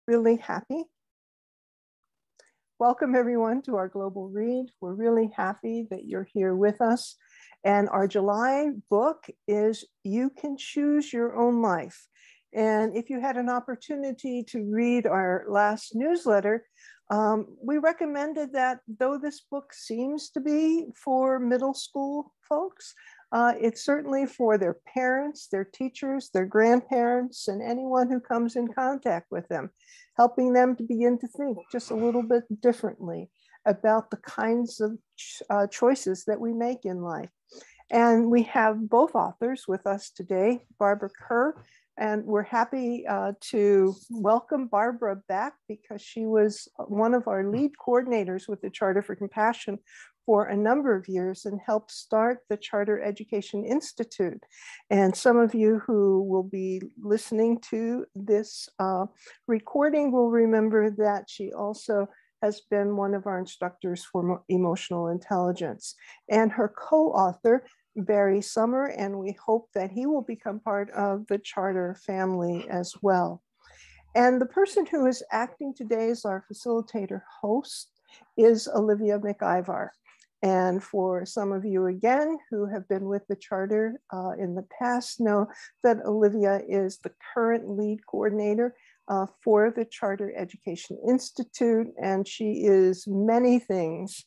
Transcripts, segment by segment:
really happy. Welcome everyone to our global read. We're really happy that you're here with us. And our July book is You Can Choose Your Own Life. And if you had an opportunity to read our last newsletter, we recommended that though this book seems to be for middle school folks, it's certainly for their parents, their teachers, their grandparents, and anyone who comes in contact with them, helping them to begin to think just a little bit differently about the kinds of choices that we make in life. And we have both authors with us today, Barbara Kerr, and we're happy to welcome Barbara back because she was one of our lead coordinators with the Charter for Compassion for a number of years and helped start the Charter Education Institute. And some of you who will be listening to this recording will remember that she also has been one of our instructors for emotional intelligence. And her co-author, Barry Sommer, and we hope that he will become part of the Charter family as well. And the person who is acting today as our facilitator host is Olivia McIvar. And for some of you again who have been with the Charter in the past know that Olivia is the current lead coordinator for the Charter Education Institute, and she is many things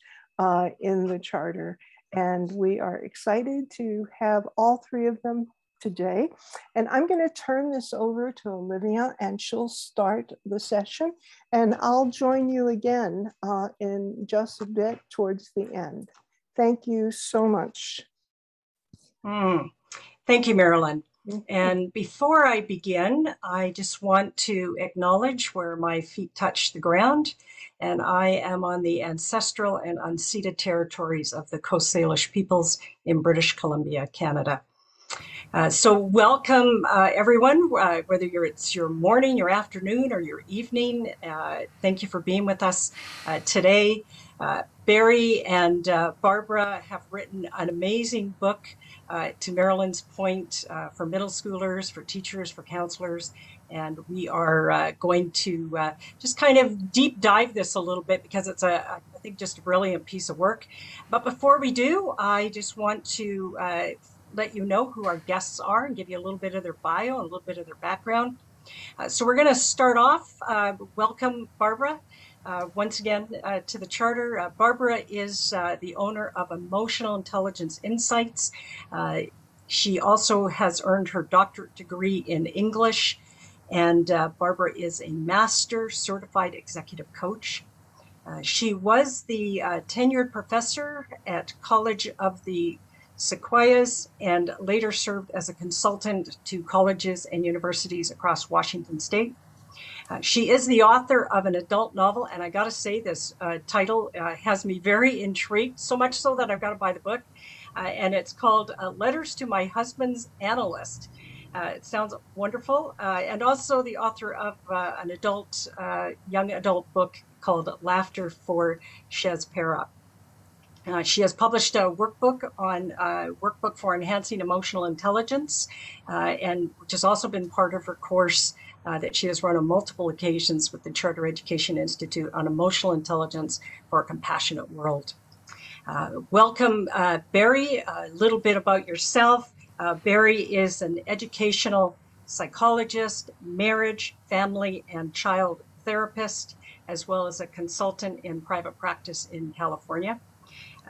in the Charter. And we are excited to have all three of them today. And I'm going to turn this over to Olivia and she'll start the session. And I'll join you again in just a bit towards the end. Thank you so much. Thank you, Marilyn. And before I begin, I just want to acknowledge where my feet touch the ground. And I am on the ancestral and unceded territories of the Coast Salish peoples in British Columbia, Canada. So welcome everyone, whether it's your morning, your afternoon, or your evening. Thank you for being with us today. Barry and Barbara have written an amazing book, to Marilyn's point, for middle schoolers, for teachers, for counselors. And we are going to just kind of deep dive this a little bit because it's I think just a brilliant piece of work. But before we do, I just want to let you know who our guests are and give you a little bit of their bio, a little bit of their background. So we're going to start off. Welcome, Barbara, once again to the Charter. Barbara is the owner of Emotional Intelligence Insights. She also has earned her doctorate degree in English. And Barbara is a master certified executive coach. She was the tenured professor at College of the Sequoias and later served as a consultant to colleges and universities across Washington State. She is the author of an adult novel, and I got to say this title has me very intrigued, so much so that I've got to buy the book. And it's called Letters to My Husband's Analyst. It sounds wonderful. And also the author of an adult, young adult book called Laughter for Shezpera. She has published a workbook on workbook for enhancing emotional intelligence, and which has also been part of her course that she has run on multiple occasions with the Charter Education Institute on emotional intelligence for a compassionate world. Welcome, Barry. A little bit about yourself. Barry is an educational psychologist, marriage, family, and child therapist, as well as a consultant in private practice in California.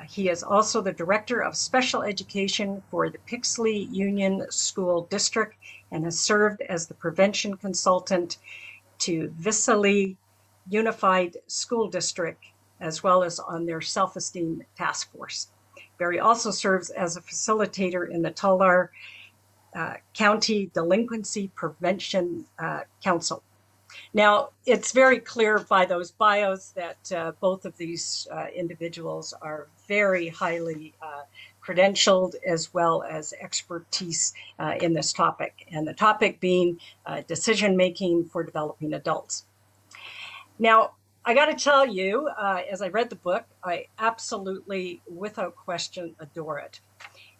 He is also the director of special education for the Pixley Union School District and has served as the prevention consultant to Visalia Unified School District, as well as on their self-esteem task force. Barry also serves as a facilitator in the Tulare County Delinquency Prevention Council. Now, it's very clear by those bios that both of these individuals are very highly credentialed as well as expertise in this topic, and the topic being decision-making for developing adults. Now, I got to tell you, as I read the book, I absolutely, without question, adore it.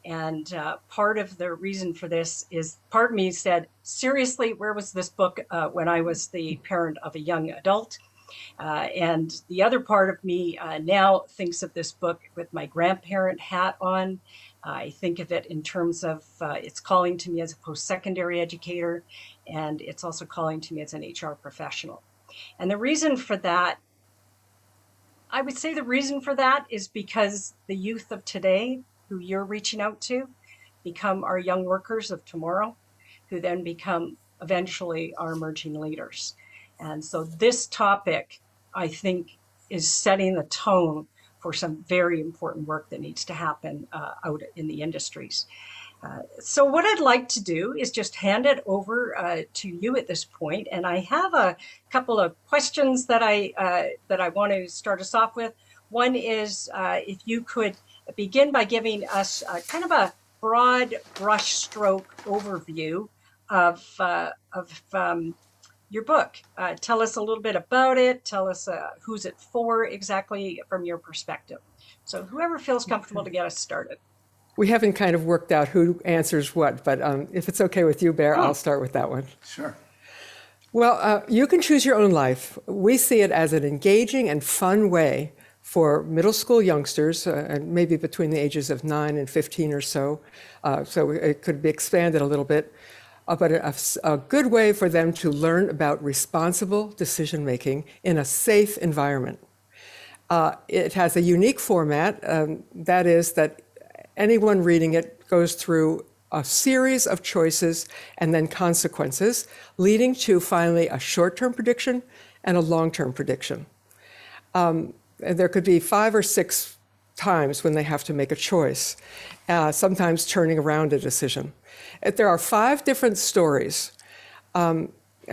And part of the reason for this is part of me said, seriously, where was this book when I was the parent of a young adult? And the other part of me now thinks of this book with my grandparent hat on. I think of it in terms of it's calling to me as a post-secondary educator, and it's also calling to me as an HR professional. And the reason for that, I would say the reason for that is because the youth of today, who you're reaching out to, become our young workers of tomorrow, who then become eventually our emerging leaders. And so this topic, I think, is setting the tone for some very important work that needs to happen out in the industries. So what I'd like to do is just hand it over to you at this point, and I have a couple of questions that I want to start us off with. One is if you could begin by giving us kind of a broad brushstroke overview of your book. Tell us a little bit about it. Tell us who's it for exactly from your perspective. So whoever feels comfortable to get us started. We haven't kind of worked out who answers what, but if it's okay with you, Bear, I'll start with that one. Sure. Well, you can choose your own life. We see it as an engaging and fun way for middle school youngsters, and maybe between the ages of 9 and 15 or so. So it could be expanded a little bit, but a good way for them to learn about responsible decision making in a safe environment. It has a unique format, that is that anyone reading it goes through a series of choices and then consequences, leading to finally a short-term prediction and a long-term prediction. There could be 5 or 6 times when they have to make a choice, sometimes turning around a decision. There are 5 different stories, and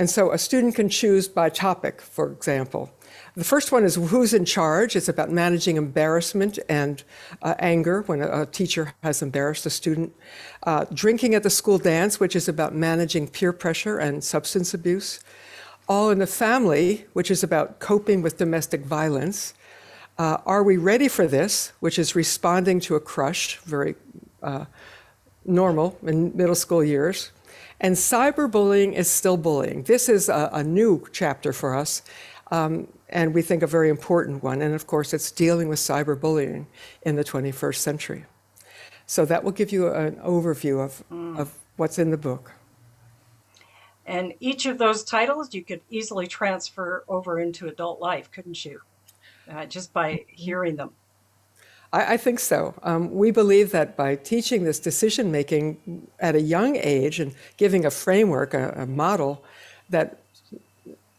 so a student can choose by topic, for example. The first one is who's in charge. It's about managing embarrassment and anger when a teacher has embarrassed a student. Drinking at the school dance, which is about managing peer pressure and substance abuse. All in the Family, which is about coping with domestic violence. Are We Ready for This, which is responding to a crush, very normal in middle school years. And Cyberbullying is Still Bullying. This is a new chapter for us. And we think a very important one. And of course, it's dealing with cyberbullying in the 21st century. So that will give you an overview of what's in the book. And each of those titles you could easily transfer over into adult life, couldn't you? Just by hearing them. I think so. We believe that by teaching this decision making at a young age and giving a framework, a model, that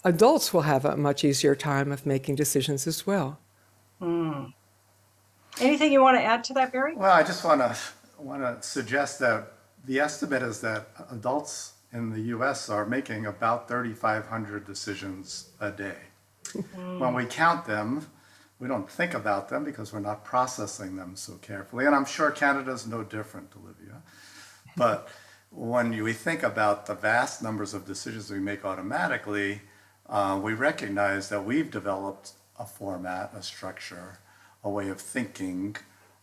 adults will have a much easier time of making decisions as well. Anything you want to add to that, Barry? Well, I just want to suggest that the estimate is that adults in the U.S. are making about 3,500 decisions a day. When we count them, we don't think about them because we're not processing them so carefully. And I'm sure Canada's no different, Olivia. But when we think about the vast numbers of decisions we make automatically, we recognize that we've developed a format, a structure, a way of thinking,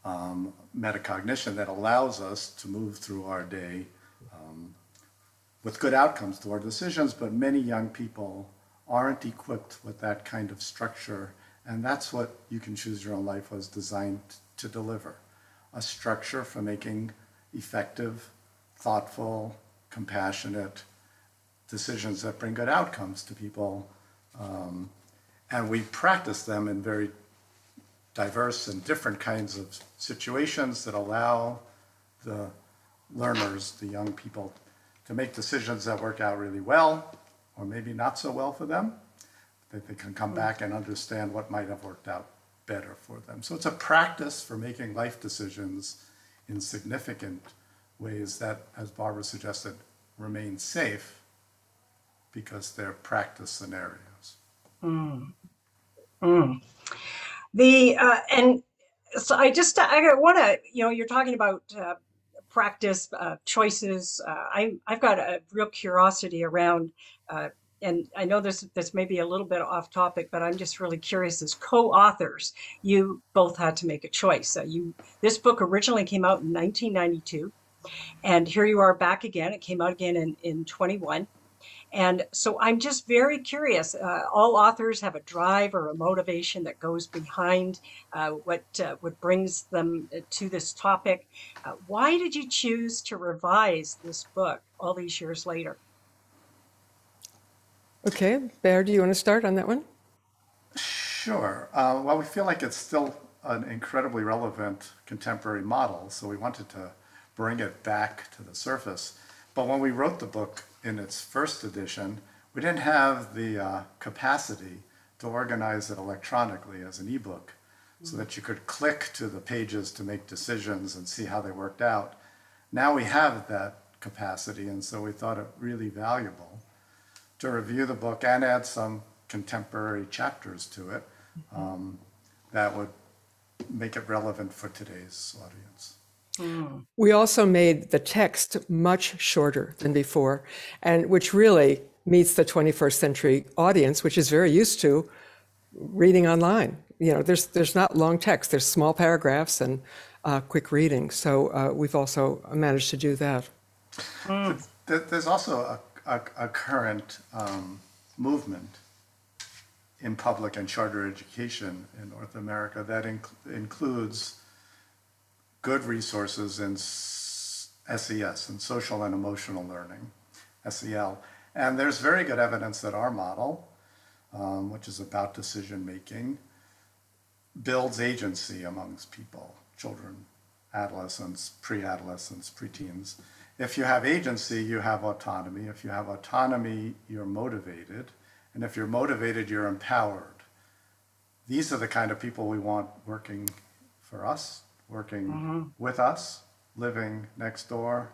metacognition that allows us to move through our day with good outcomes to our decisions, but many young people aren't equipped with that kind of structure, and that's what You Can Choose Your Own Life was designed to deliver. A structure for making effective, thoughtful, compassionate decisions that bring good outcomes to people. And we practice them in very diverse and different kinds of situations that allow the learners, the young people, to make decisions that work out really well, or maybe not so well for them, that they can come back and understand what might have worked out better for them. So it's a practice for making life decisions in significant ways that, as Barbara suggested, remain safe because they're practice scenarios. And so I want to, you're talking about practice choices. I've got a real curiosity around and I know this may be a little bit off topic, but I'm just really curious. As co-authors, you both had to make a choice. This book originally came out in 1992, and here you are back again. It came out again in 21. And so I'm just very curious. All authors have a drive or a motivation that goes behind what brings them to this topic. Why did you choose to revise this book all these years later? Okay, Bear, do you want to start on that one? Sure. Well, we feel like it's still an incredibly relevant contemporary model, so we wanted to bring it back to the surface. But when we wrote the book in its first edition, we didn't have the capacity to organize it electronically as an ebook so that you could click to the pages to make decisions and see how they worked out. Now we have that capacity, and so we thought it really valuable to review the book and add some contemporary chapters to it that would make it relevant for today's audience. We also made the text much shorter than before, and which really meets the 21st century audience, which is very used to reading online. You know, there's not long text, there's small paragraphs and quick reading. So we've also managed to do that. There's also a current movement in public and charter education in North America that includes good resources in SES, in social and emotional learning, SEL. And there's very good evidence that our model, which is about decision making, builds agency amongst people, children, adolescents, pre-adolescents, preteens. If you have agency, you have autonomy. If you have autonomy, you're motivated. And if you're motivated, you're empowered. These are the kind of people we want working for us, working with us, living next door,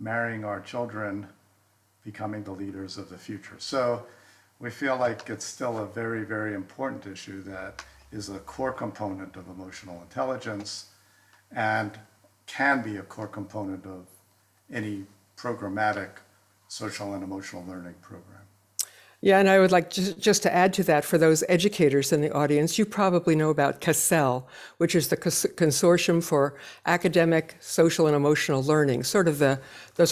marrying our children, becoming the leaders of the future. So we feel like it's still a very, very important issue that is a core component of emotional intelligence and can be a core component of any programmatic social and emotional learning program. Yeah, and I would like just to add to that, for those educators in the audience, you probably know about CASEL, which is the Consortium for Academic, Social, and Emotional Learning, sort of the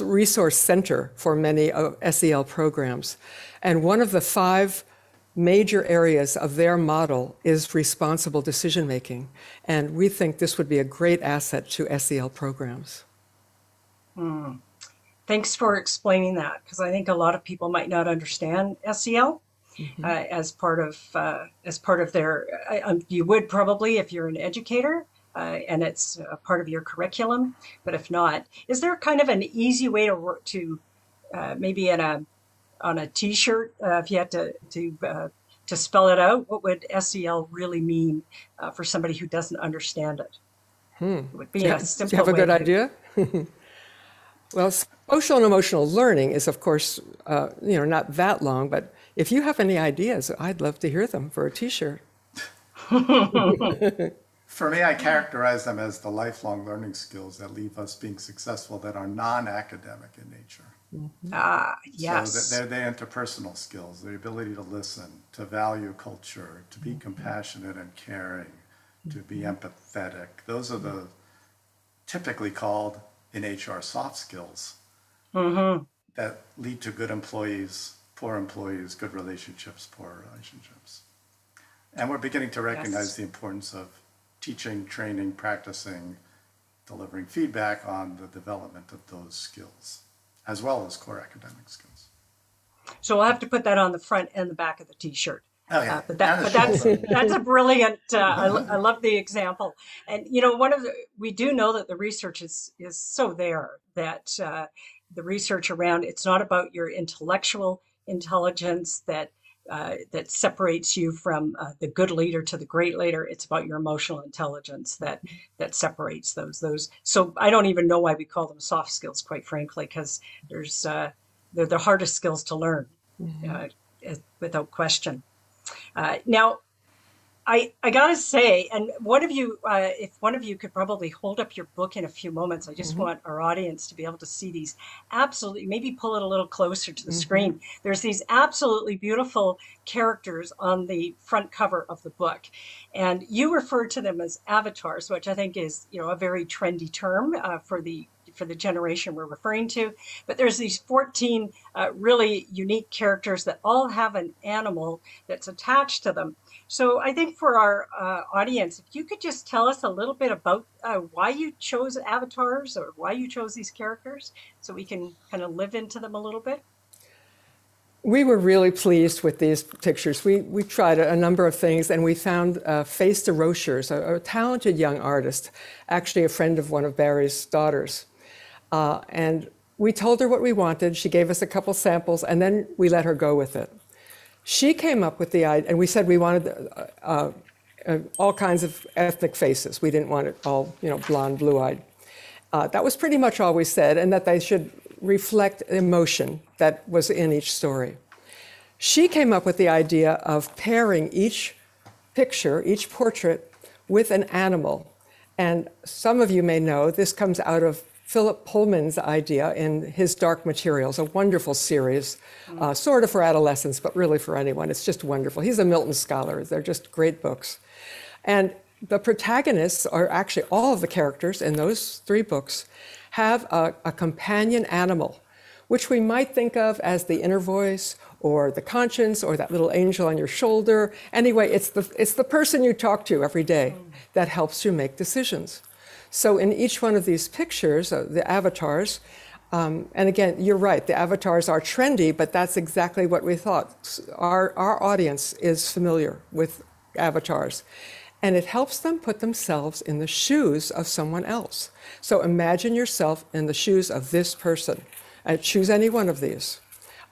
resource center for many SEL programs. And one of the 5 major areas of their model is responsible decision making. And we think this would be a great asset to SEL programs. Thanks for explaining that, because I think a lot of people might not understand SEL as part of their. You would probably if you're an educator and it's a part of your curriculum, but if not, is there kind of an easy way to work to maybe on a T-shirt if you had to spell it out? What would SEL really mean for somebody who doesn't understand it? It would be a simple. Do you have a good idea? Well, social and emotional learning is, of course, not that long, but if you have any ideas, I'd love to hear them for a T-shirt. For me, I characterize them as the lifelong learning skills that leave us being successful that are non-academic in nature. Yes. So they're interpersonal skills, the ability to listen, to value culture, to be compassionate and caring, to be empathetic. Those are the typically called in HR soft skills that lead to good employees, good relationships, poor relationships. And we're beginning to recognize the importance of teaching, training, practicing, delivering feedback on the development of those skills, as well as core academic skills. So I'll have to put that on the front and the back of the T-shirt. Oh, yeah. But that's a brilliant. I love the example, and we do know that the research is so there that the research around it's not about your intellectual intelligence that separates you from the good leader to the great leader. It's about your emotional intelligence that separates those. So I don't even know why we call them soft skills, quite frankly, because they're the hardest skills to learn, without question. Now, I gotta say, and one of you, if one of you could probably hold up your book in a few moments, I just want our audience to be able to see these absolutely, maybe pull it a little closer to the screen. There's these absolutely beautiful characters on the front cover of the book. And you refer to them as avatars, which I think is, a very trendy term for the generation we're referring to. But there's these 14 really unique characters that all have an animal that's attached to them. So I think for our audience, if you could just tell us a little bit about why you chose avatars or why you chose these characters so we can kind of live into them a little bit. We were really pleased with these pictures. We tried a number of things, and we found Face de Rochers, a talented young artist, actually a friend of one of Barry's daughters. And we told her what we wanted. She gave us a couple samples, and then we let her go with it. She came up with the idea, and we said we wanted all kinds of ethnic faces. We didn't want it all, blonde, blue-eyed. That was pretty much all we said, and that they should reflect emotion that was in each story. She came up with the idea of pairing each picture, each portrait, with an animal. And some of you may know this comes out of Philip Pullman's idea in his Dark Materials, a wonderful series, sort of for adolescents, but really for anyone. It's just wonderful. He's a Milton scholar. They're just great books. And the protagonists are actually all of the characters in those 3 books have a companion animal, which we might think of as the inner voice or the conscience or that little angel on your shoulder. Anyway, it's the person you talk to every day that helps you make decisions. So in each one of these pictures, the avatars, and again, you're right, the avatars are trendy, but that's exactly what we thought. Our audience is familiar with avatars, and it helps them put themselves in the shoes of someone else. So imagine yourself in the shoes of this person, and choose any one of these.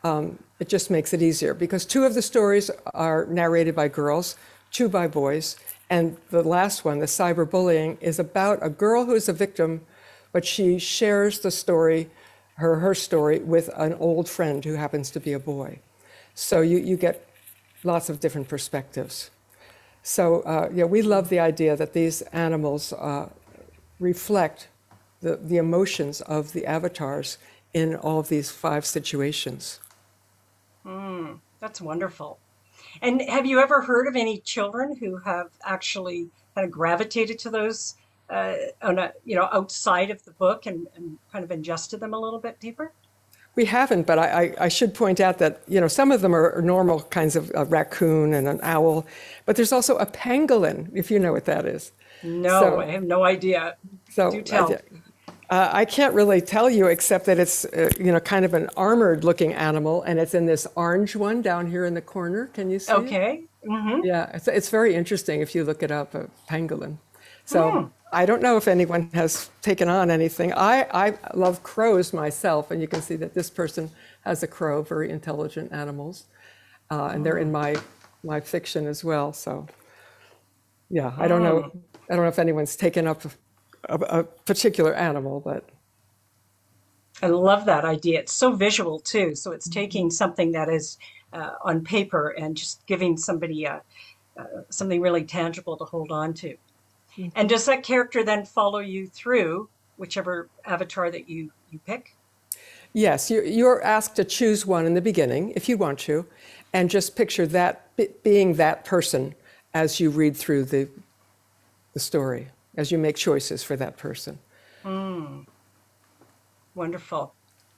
It just makes it easier, because 2 of the stories are narrated by girls, 2 by boys. And the last one, the cyberbullying, is about a girl who is a victim, but she shares the story, her story, with an old friend who happens to be a boy. So you get lots of different perspectives. So we love the idea that these animals reflect the emotions of the avatars in all of these 5 situations. That's wonderful. And have you ever heard of any children who have actually kind of gravitated to those outside of the book and kind of ingested them a little bit deeper? We haven't, but I should point out that, some of them are normal kinds of a raccoon and an owl, but there's also a pangolin, if you know what that is. No, I have no idea. So, do tell. I can't really tell you, except that it's, kind of an armored-looking animal, and it's in this orange one down here in the corner. Can you see it? Okay. Yeah, it's very interesting if you look it up, a pangolin. So I don't know if anyone has taken on anything. I love crows myself, and you can see that this person has a crow, very intelligent animals, and they're in my fiction as well. So yeah, I don't know if anyone's taken up a particular animal, but I love that idea. It's so visual too. So it's taking something that is on paper and just giving somebody something really tangible to hold on to. And does that character then follow you through whichever avatar that you pick? Yes, you're asked to choose one in the beginning if you want to, and just picture that being that person as you read through the story, as you make choices for that person. Wonderful.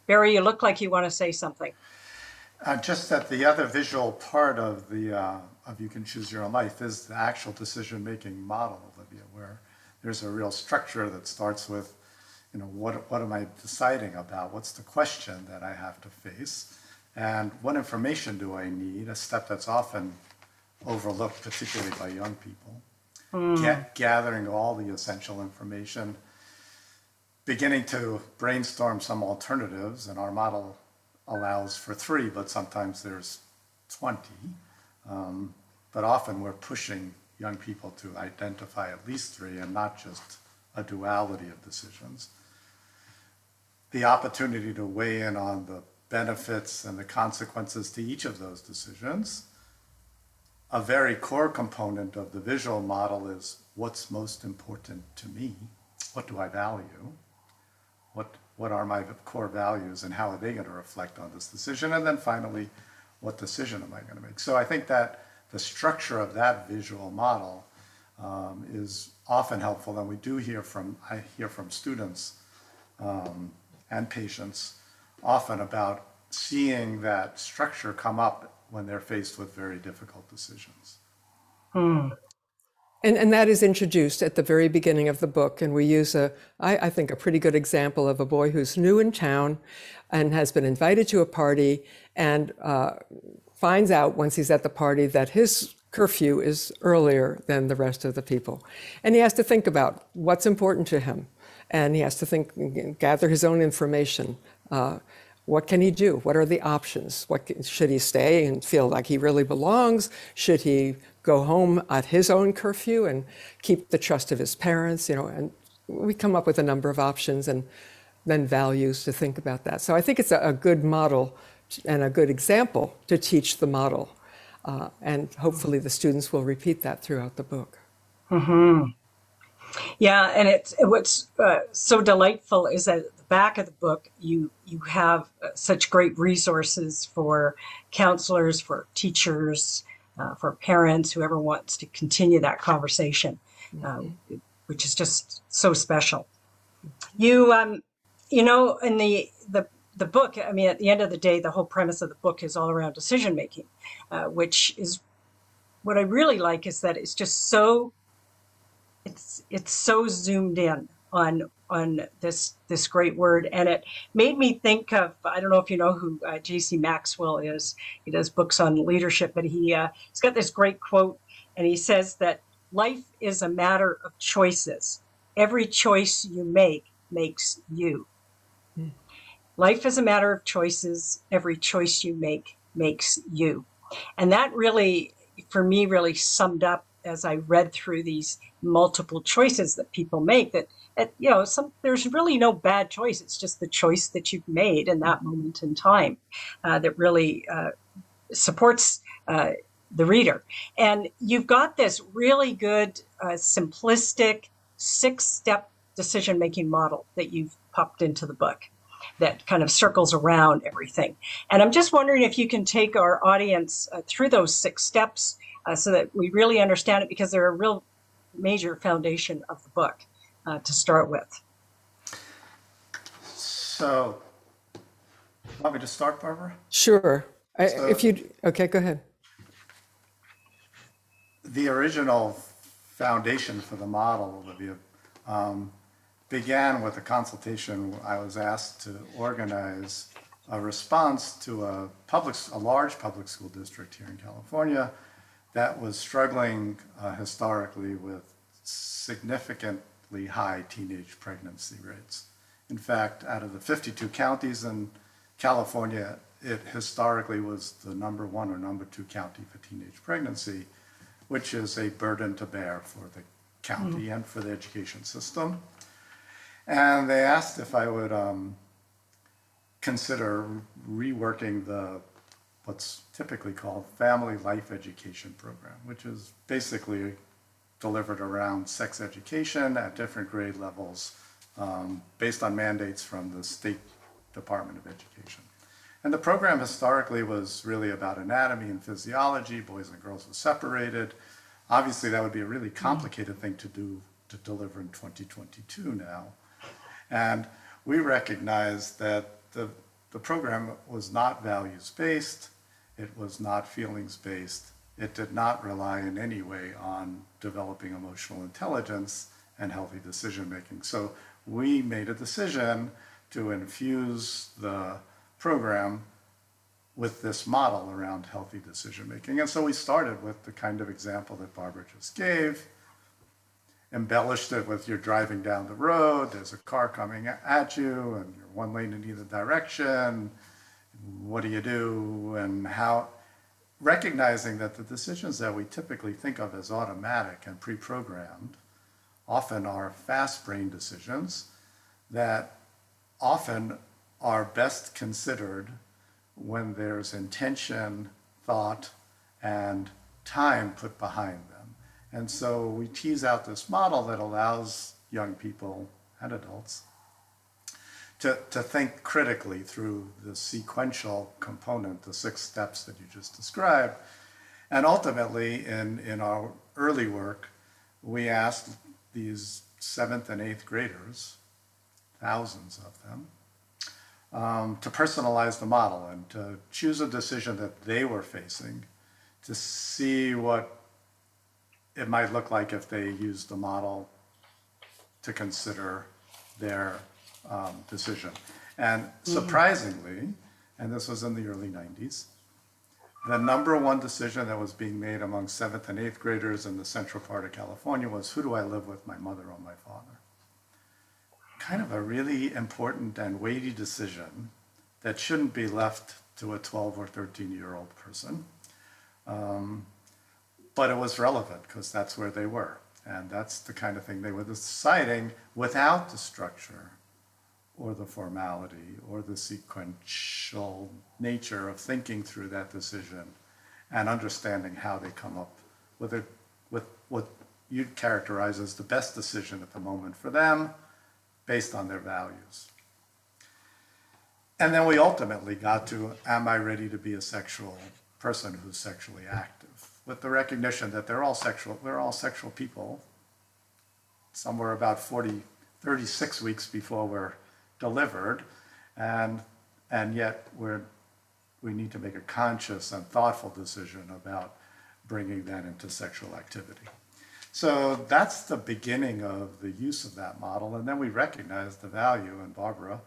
Barry, you look like you want to say something. Just that the other visual part of You Can Choose Your Own Life is the actual decision-making model, Olivia, where there's a real structure that starts with, what am I deciding about? What's the question that I have to face? And what information do I need? A step that's often overlooked, particularly by young people. Gathering all the essential information, beginning to brainstorm some alternatives, and our model allows for 3, but sometimes there's 20. But often we're pushing young people to identify at least 3 and not just a duality of decisions. The opportunity to weigh in on the benefits and the consequences to each of those decisions, a very core component of the visual model is what's most important to me? What do I value? What are my core values and how are they going to reflect on this decision? And then finally, what decision am I going to make? So I think that the structure of that visual model is often helpful. And I hear from students and patients often about seeing that structure come up when they're faced with very difficult decisions. And that is introduced at the very beginning of the book. And we use, I think, a pretty good example of a boy who's new in town and has been invited to a party and finds out once he's at the party that his curfew is earlier than the rest of the people. And he has to think about what's important to him. And he has to gather his own information. What can he do? What are the options? Should he stay and feel like he really belongs? Should he go home at his own curfew and keep the trust of his parents? And we come up with a number of options and then values to think about that. So I think it's a good model and a good example to teach the model. And hopefully the students will repeat that throughout the book. Mm-hmm. Yeah, and what's so delightful is that at the back of the book, you have such great resources for counselors, for teachers, for parents, whoever wants to continue that conversation, which is just so special. In the book, I mean, at the end of the day, the whole premise of the book is all around decision making, which is what I really like is that it's just so. It's so zoomed in on this great word, and it made me think of, I don't know if you know who J.C. Maxwell is. He does books on leadership, but he's got this great quote, and he says that life is a matter of choices. Every choice you make makes you. Life is a matter of choices. Every choice you make makes you. And that really, for me, really summed up as I read through these multiple choices that people make, that there's really no bad choice. It's just the choice that you've made in that moment in time that really supports the reader. And you've got this really good, simplistic 6-step decision-making model that you've popped into the book that kind of circles around everything. And I'm just wondering if you can take our audience through those 6 steps so that we really understand it, because they're a real major foundation of the book to start with. So, want me to start, Barbara? Sure. Okay, go ahead. The original foundation for the model, Olivia, began with a consultation. I was asked to organize a response to a large public school district here in California that was struggling historically with significantly high teenage pregnancy rates. In fact, out of the 52 counties in California, it historically was the number 1 or number 2 county for teenage pregnancy, which is a burden to bear for the county and for the education system. And they asked if I would consider reworking what's typically called family life education program, which is basically delivered around sex education at different grade levels based on mandates from the State Department of Education. And the program historically was really about anatomy and physiology. Boys and girls were separated. Obviously, that would be a really complicated thing to deliver in 2022 now. And we recognized that the program was not values-based, it was not feelings-based, it did not rely in any way on developing emotional intelligence and healthy decision-making. So we made a decision to infuse the program with this model around healthy decision-making. And so we started with the kind of example that Barbara just gave, embellished it with you're driving down the road, there's a car coming at you, and you're one lane in either direction. What do you do? And how, recognizing that the decisions that we typically think of as automatic and pre-programmed often are fast-brain decisions that often are best considered when there's intention, thought, and time put behind them. And so we tease out this model that allows young people and adults to think critically through the sequential component, the 6 steps that you just described. And ultimately, in our early work, we asked these 7th and 8th graders, thousands of them, to personalize the model and to choose a decision that they were facing, to see what it might look like if they used the model to consider their decision. And surprisingly, and this was in the early 90s, the number one decision that was being made among 7th and 8th graders in the central part of California was, who do I live with, my mother or my father? Kind of a really important and weighty decision that shouldn't be left to a 12 or 13-year-old person. But it was relevant because that's where they were. And that's the kind of thing they were deciding without the structure or the formality or the sequential nature of thinking through that decision and understanding how they come up with what you'd characterize as the best decision at the moment for them based on their values. And then we ultimately got to, am I ready to be a sexual person who's sexually active? With the recognition that we're all sexual people. Somewhere about 36 weeks before we're delivered, and yet we need to make a conscious and thoughtful decision about bringing that into sexual activity. So that's the beginning of the use of that model, and then we recognized the value, and Barbara,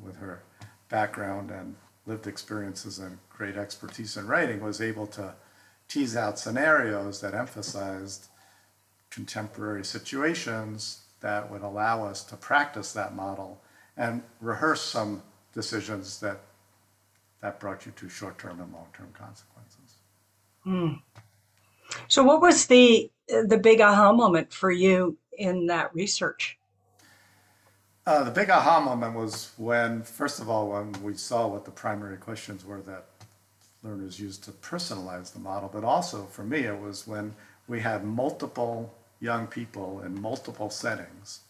with her background and lived experiences and great expertise in writing, was able to tease out scenarios that emphasized contemporary situations that would allow us to practice that model and rehearse some decisions that brought you to short-term and long-term consequences. So what was the big aha moment for you in that research? The big aha moment was when, first of all, when we saw what the primary questions were that learners used to personalize the model, but also for me it was when we had multiple young people in multiple settings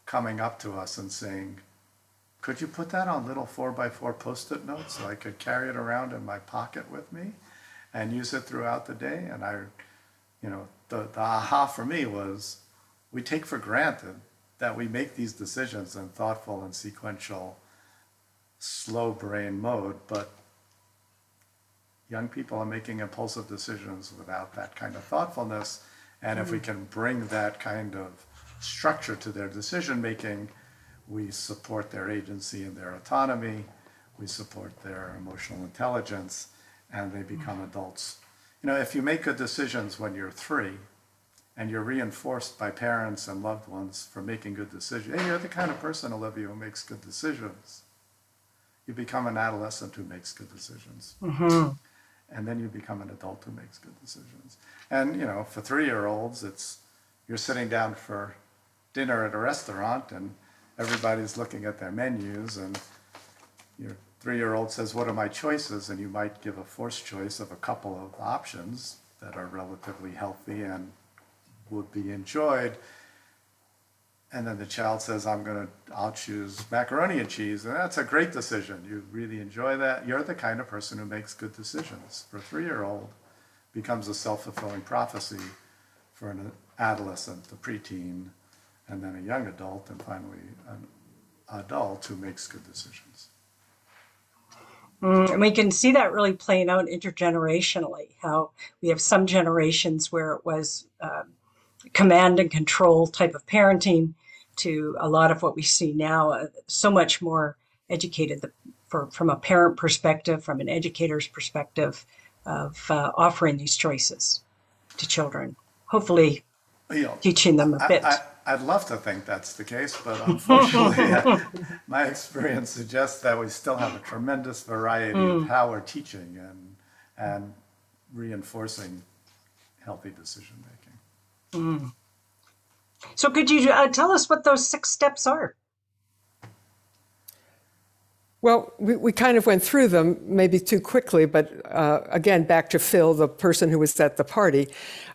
coming up to us and saying, could you put that on little 4x4 post-it notes so I could carry it around in my pocket with me and use it throughout the day? And the aha for me was, we take for granted that we make these decisions in thoughtful and sequential, slow brain mode, but young people are making impulsive decisions without that kind of thoughtfulness. And if we can bring that kind of structure to their decision making, we support their agency and their autonomy, we support their emotional intelligence, and they become adults. If you make good decisions when you're 3, and you're reinforced by parents and loved ones for making good decisions, hey, you're the kind of person, Olivia, who makes good decisions. You become an adolescent who makes good decisions. And then you become an adult who makes good decisions. And for 3-year-olds, you're sitting down for dinner at a restaurant and everybody's looking at their menus, and your 3-year-old says, what are my choices? And you might give a forced choice of a couple of options that are relatively healthy and would be enjoyed. And then the child says, I'll choose macaroni and cheese. And that's a great decision. You really enjoy that. You're the kind of person who makes good decisions. For a 3-year-old, becomes a self-fulfilling prophecy for an adolescent, a preteen, and then a young adult, and finally an adult who makes good decisions. And we can see that really playing out intergenerationally, how we have some generations where it was command and control type of parenting to a lot of what we see now, so much more educated from a parent perspective, from an educator's perspective of offering these choices to children, hopefully teaching them a bit. I'd love to think that's the case, but unfortunately, my experience suggests that we still have a tremendous variety of how we're teaching and reinforcing healthy decision making. So could you tell us what those 6 steps are? Well, we kind of went through them maybe too quickly, but again, back to Phil, the person who was at the party,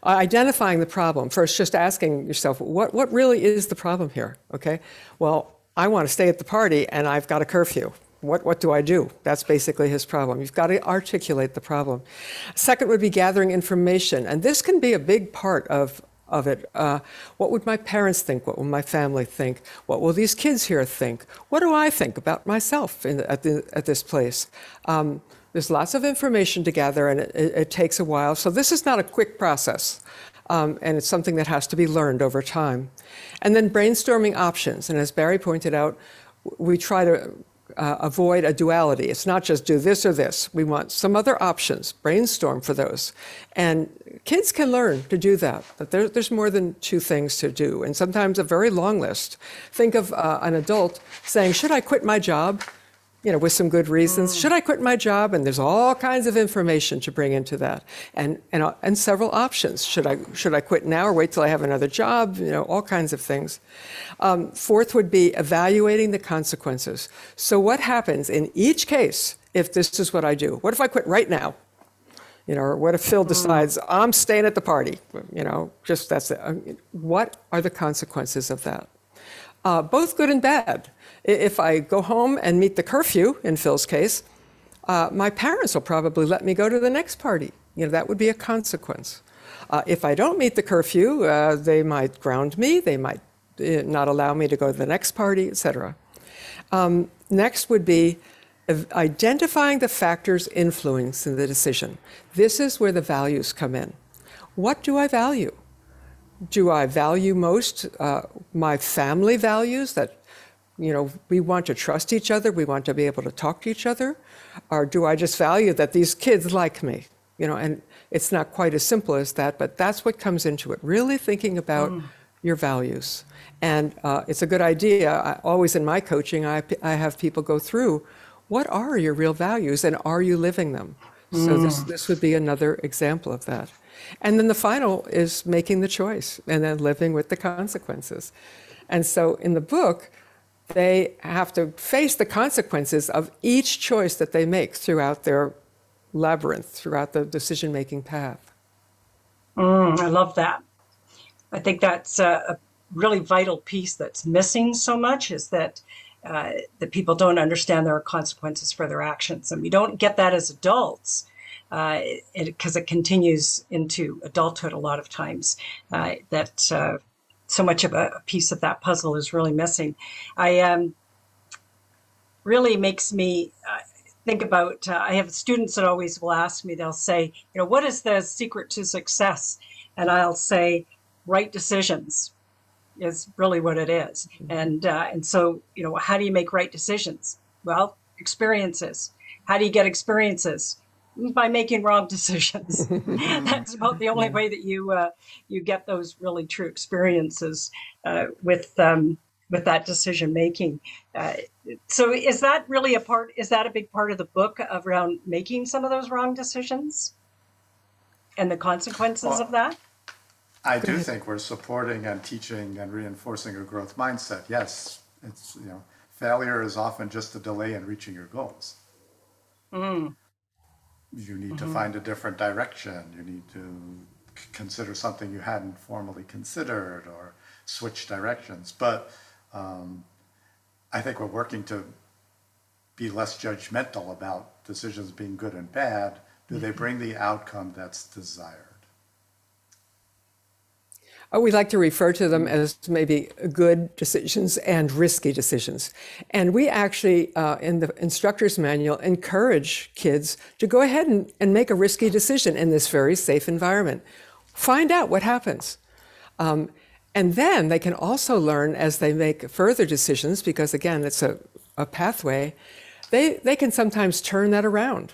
identifying the problem. First, just asking yourself, what really is the problem here, okay? Well, I want to stay at the party and I've got a curfew. What do I do? That's basically his problem. You've got to articulate the problem. Second would be gathering information, and this can be a big part of it. What would my parents think? What will my family think? What will these kids here think? What do I think about myself at this place? There's lots of information to gather, and it takes a while. So this is not a quick process, and it's something that has to be learned over time. And then brainstorming options. And as Barry pointed out, we try to avoid a duality. It's not just do this or this. We want some other options, brainstorm for those. And kids can learn to do that there's more than two things to do, and sometimes a very long list. Think of an adult saying, should I quit my job? With some good reasons. Should I quit my job? And there's all kinds of information to bring into that, and several options. Should I quit now or wait till I have another job? All kinds of things. Fourth would be evaluating the consequences. So what happens in each case if this is what I do? What if I quit right now? Or what if Phil decides I'm staying at the party? Just that's it. What are the consequences of that? Both good and bad. If I go home and meet the curfew, in Phil's case, my parents will probably let me go to the next party. That would be a consequence. If I don't meet the curfew, they might ground me, they might not allow me to go to the next party, etc. Next would be identifying the factors influencing the decision. This is where the values come in. What do I value? Do I value most my family values, that we want to trust each other, we want to be able to talk to each other? Or do I just value that these kids like me? And it's not quite as simple as that, but that's what comes into it, really thinking about your values. And it's a good idea. Always in my coaching, I have people go through, what are your real values and are you living them? So this would be another example of that. And then the final is making the choice and then living with the consequences. And so in the book, they have to face the consequences of each choice that they make throughout their labyrinth, throughout the decision-making path. I love that. I think that's a really vital piece that's missing so much, is that people don't understand there are consequences for their actions. And we don't get that as adults, because it continues into adulthood a lot of times, that so much of a piece of that puzzle is really missing. Really makes me think about, I have students that always will ask me, they'll say, what is the secret to success? And I'll say, right decisions is really what it is. And so, how do you make right decisions? Well, experiences. How do you get experiences? By making wrong decisions. That's about the only way that you get those really true experiences with that decision making. So is that really is that a big part of the book around making some of those wrong decisions and the consequences of that? I do think we're supporting and teaching and reinforcing a growth mindset. Yes, it's failure is often just a delay in reaching your goals. You need to find a different direction. You need to consider something you hadn't formally considered, or switch directions. But I think we're working to be less judgmental about decisions being good and bad. Do they bring the outcome that's desired? We like to refer to them as maybe good decisions and risky decisions. And we actually, in the instructor's manual, encourage kids to go ahead and make a risky decision in this very safe environment. Find out what happens. And then they can also learn as they make further decisions, because again, it's a pathway, they can sometimes turn that around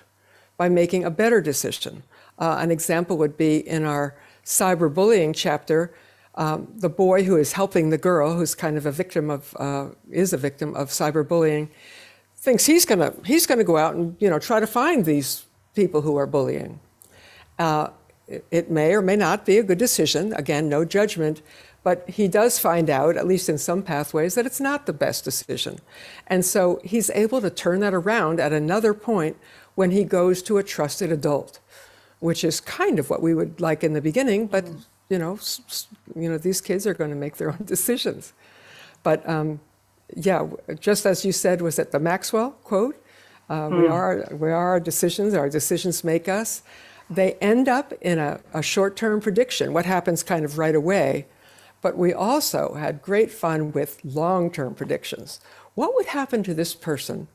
by making a better decision. An example would be in our cyberbullying chapter, the boy who is helping the girl, who's kind of a victim of cyberbullying, thinks he's gonna go out and try to find these people who are bullying. it may or may not be a good decision. Again, no judgment. But he does find out, at least in some pathways, that it's not the best decision. And so he's able to turn that around at another point when he goes to a trusted adult, which is kind of what we would like in the beginning. But, these kids are going to make their own decisions. But yeah, just as you said, was it the Maxwell quote? We are our decisions make us. They end up in a short-term prediction, what happens kind of right away. But we also had great fun with long-term predictions. What would happen to this person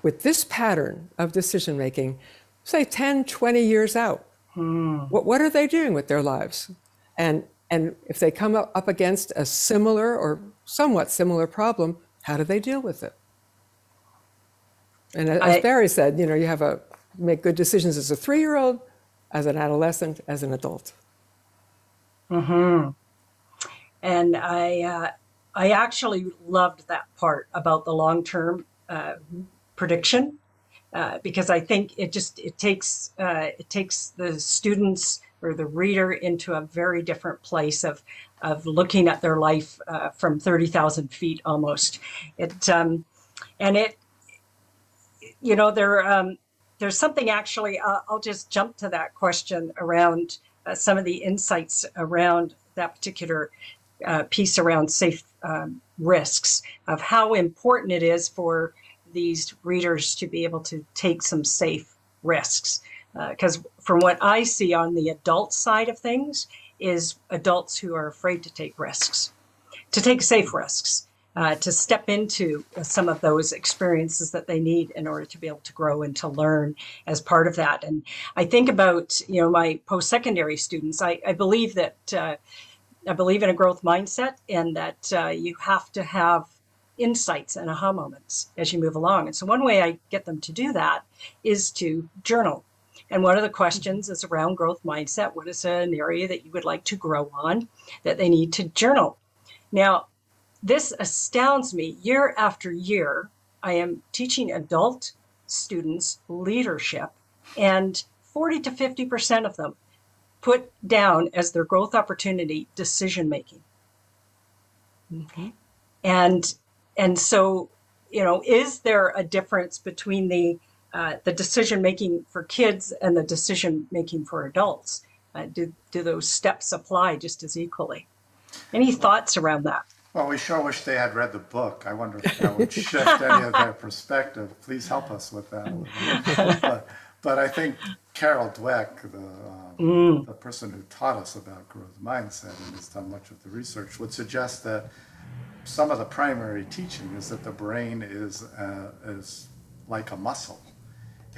with this pattern of decision-making, say 10, 20 years out? What are they doing with their lives? And if they come up against a similar or somewhat similar problem, how do they deal with it? And as Barry said, you have to make good decisions as a 3-year-old, as an adolescent, as an adult. And I actually loved that part about the long-term prediction, because I think it takes the students or the reader into a very different place of looking at their life from 30,000 feet almost. There's something actually. I'll just jump to that question around some of the insights around that particular piece around safe risks, of how important it is for these readers to be able to take some safe risks. Because from what I see on the adult side of things is adults who are afraid to take risks, to take safe risks, to step into some of those experiences that they need in order to be able to grow and to learn as part of that. And I think about, my post-secondary students. I believe that I believe in a growth mindset, and that you have to have insights and aha moments as you move along. And so one way I get them to do that is to journal. And one of the questions is around growth mindset. What is an area that you would like to grow on that they need to journal? Now, this astounds me. Year after year, I am teaching adult students leadership, and 40 to 50% of them put down as their growth opportunity decision making. And so, is there a difference between the decision making for kids and the decision making for adults? Do those steps apply just as equally? Any thoughts around that? Well, we sure wish they had read the book. I wonder if that would shift any of their perspective. Please help us with that. But I think Carol Dweck, the person who taught us about growth mindset and has done much of the research, would suggest that some of the primary teaching is that the brain is like a muscle.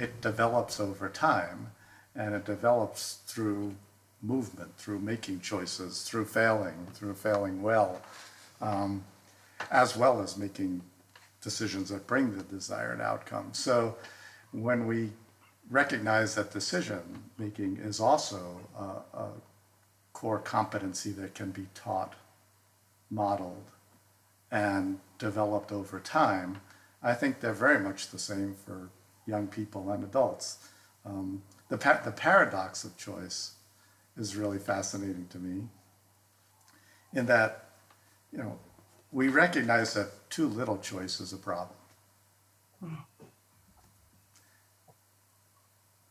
It develops over time, and it develops through movement, through making choices, through failing well, as well as making decisions that bring the desired outcome. So when we recognize that decision making is also a core competency that can be taught, modeled, and developed over time, I think they're very much the same for young people and adults. The paradox of choice is really fascinating to me, in that, we recognize that too little choice is a problem.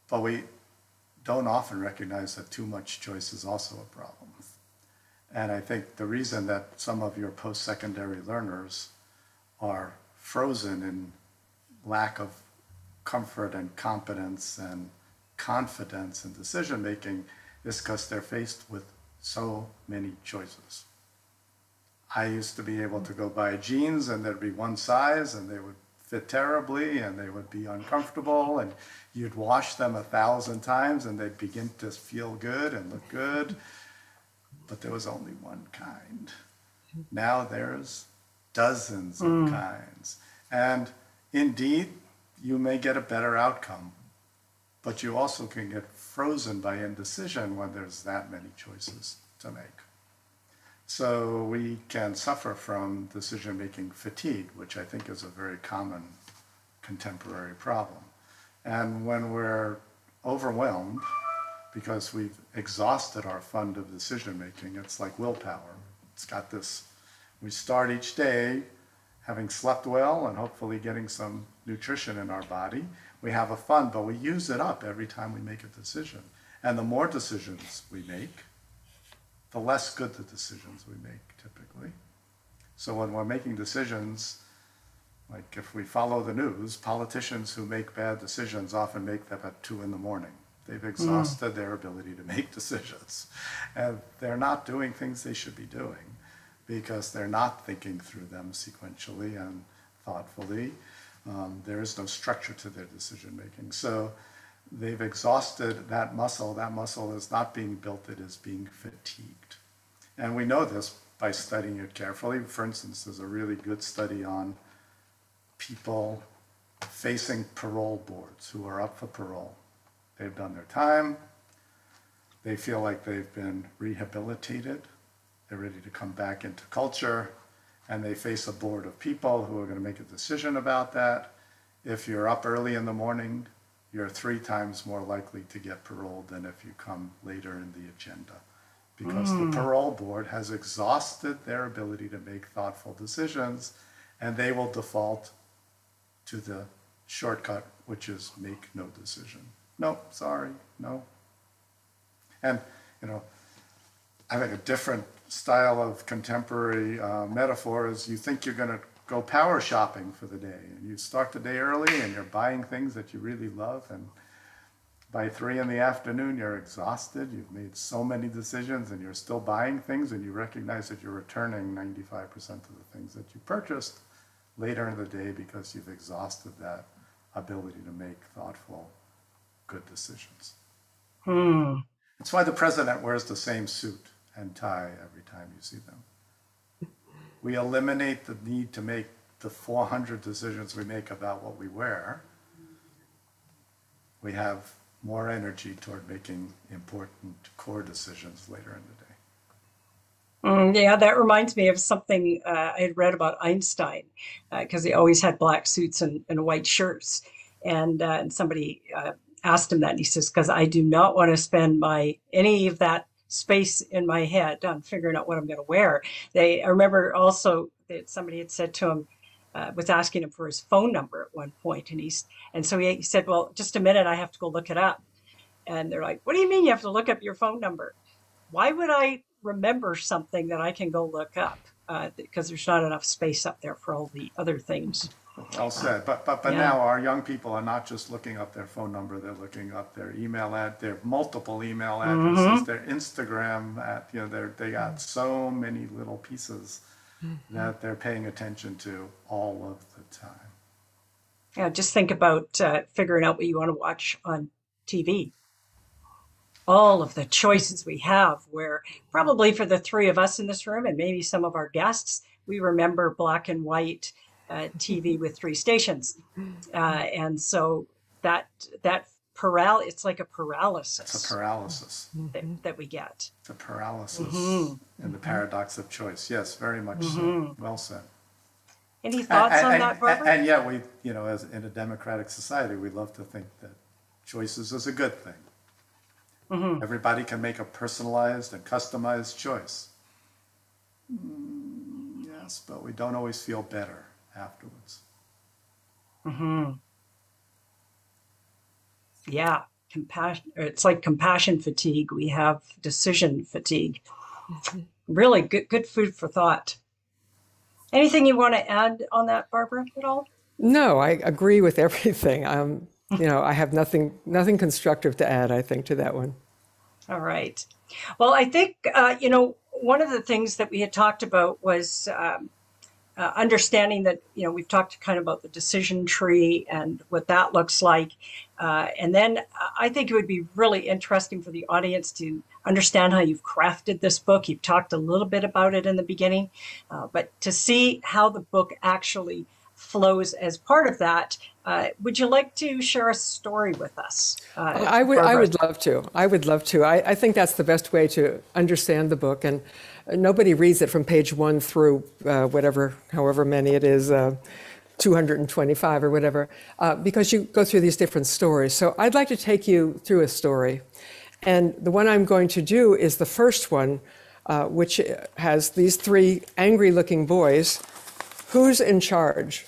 But we don't often recognize that too much choice is also a problem. And I think the reason that some of your post-secondary learners are frozen in lack of comfort and competence and confidence in decision-making is because they're faced with so many choices. I used to be able to go buy jeans and there'd be one size and they would fit terribly and they would be uncomfortable, and you'd wash them 1,000 times and they'd begin to feel good and look good, but there was only one kind. Now there's dozens of kinds. And indeed, you may get a better outcome, but you also can get frozen by indecision when there's that many choices to make. So we can suffer from decision-making fatigue, which I think is a very common contemporary problem. And when we're overwhelmed because we've exhausted our fund of decision making. It's like willpower. It's got this, we start each day having slept well and hopefully getting some nutrition in our body. We have a fund, but we use it up every time we make a decision. And the more decisions we make, the less good the decisions we make typically. So when we're making decisions, like if we follow the news, politicians who make bad decisions often make them at 2 a.m. They've exhausted their ability to make decisions. And they're not doing things they should be doing because they're not thinking through them sequentially and thoughtfully. There is no structure to their decision making. So they've exhausted that muscle. That muscle is not being built, it is being fatigued. And we know this by studying it carefully. For instance, there's a really good study on people facing parole boards who are up for parole. They've done their time. They feel like they've been rehabilitated. They're ready to come back into culture. And they face a board of people who are going to make a decision about that. If you're up early in the morning, you're 3 times more likely to get paroled than if you come later in the agenda. Because the parole board has exhausted their ability to make thoughtful decisions, and they will default to the shortcut, which is make no decision. No, sorry, no. And, I think a different style of contemporary metaphor is you think you're going to go power shopping for the day, and you start the day early and you're buying things that you really love, and by 3 p.m, you're exhausted. You've made so many decisions and you're still buying things, and you recognize that you're returning 95% of the things that you purchased later in the day because you've exhausted that ability to make thoughtful, good decisions. That's why the president wears the same suit and tie every time you see them. We eliminate the need to make the 400 decisions we make about what we wear. We have more energy toward making important core decisions later in the day. Yeah, that reminds me of something I had read about Einstein, because he always had black suits and white shirts. And somebody asked him that, and he says, because I do not want to spend any of that space in my head on figuring out what I'm going to wear. I remember also that somebody had said to him, was asking him for his phone number at one point, and so he said, well, just a minute, I have to go look it up. And they're like, what do you mean you have to look up your phone number? Why would I remember something that I can go look up? Because there's not enough space up there for all the other things. Well said. But yeah. Now our young people are not just looking up their phone number, they're looking up their their multiple email addresses, their Instagram they got so many little pieces that they're paying attention to all of the time. Yeah, just think about figuring out what you want to watch on TV. All of the choices we have, where probably for the 3 of us in this room and maybe some of our guests, we remember black and white TV with 3 stations. And so that it's like a paralysis. It's a paralysis. That we get. The paralysis and the paradox of choice. Yes, very much so. Well said. Any thoughts on that, Barbara? And yet we, as in a democratic society, we love to think that choices is a good thing. Everybody can make a personalized and customized choice. Yes, but we don't always feel better afterwards. Yeah, compassion. It's like compassion fatigue. We have decision fatigue. Really good food for thought. Anything you want to add on that, Barbara, at all? No, I agree with everything. I have nothing constructive to add, I think, to that one. All right. Well, I think, one of the things that we had talked about was understanding that, we've talked kind of about the decision tree and what that looks like. And then I think it would be really interesting for the audience to understand how you've crafted this book. You've talked a little bit about it in the beginning, but to see how the book actually flows as part of that. Would you like to share a story with us? I would love to. I think that's the best way to understand the book. And nobody reads it from page 1 through however many it is, 225 or whatever, because you go through these different stories. So I'd like to take you through a story. And the one I'm going to do is the first one, which has these three angry-looking boys. Who's in charge?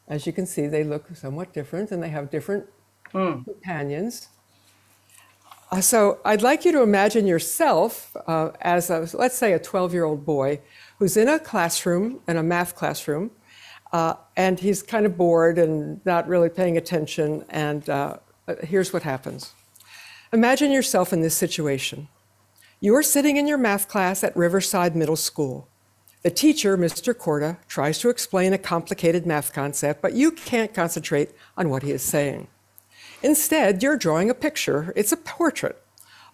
As you can see, they look somewhat different, and they have different companions. So I'd like you to imagine yourself as, let's say, a 12-year-old boy who's in a classroom, in a math classroom, and he's kind of bored and not really paying attention, and here's what happens. Imagine yourself in this situation. You are sitting in your math class at Riverside Middle School. The teacher, Mr. Korda, tries to explain a complicated math concept, but you can't concentrate on what he is saying. Instead, you're drawing a picture. It's a portrait.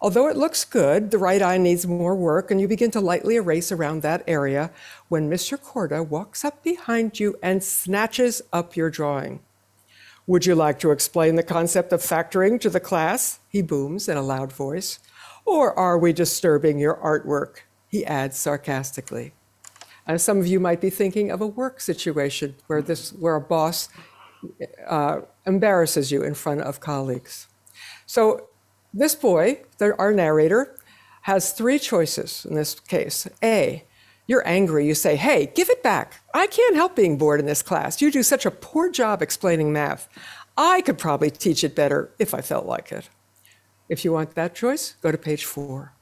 Although it looks good, the right eye needs more work, and you begin to lightly erase around that area when Mr. Korda walks up behind you and snatches up your drawing. Would you like to explain the concept of factoring to the class? He booms in a loud voice. Or are we disturbing your artwork? He adds sarcastically. Some of you might be thinking of a work situation where a boss embarrasses you in front of colleagues. So this boy, our narrator, has three choices in this case. A, you're angry. You say, hey, give it back. I can't help being bored in this class. You do such a poor job explaining math. I could probably teach it better if I felt like it. If you want that choice, go to page 4.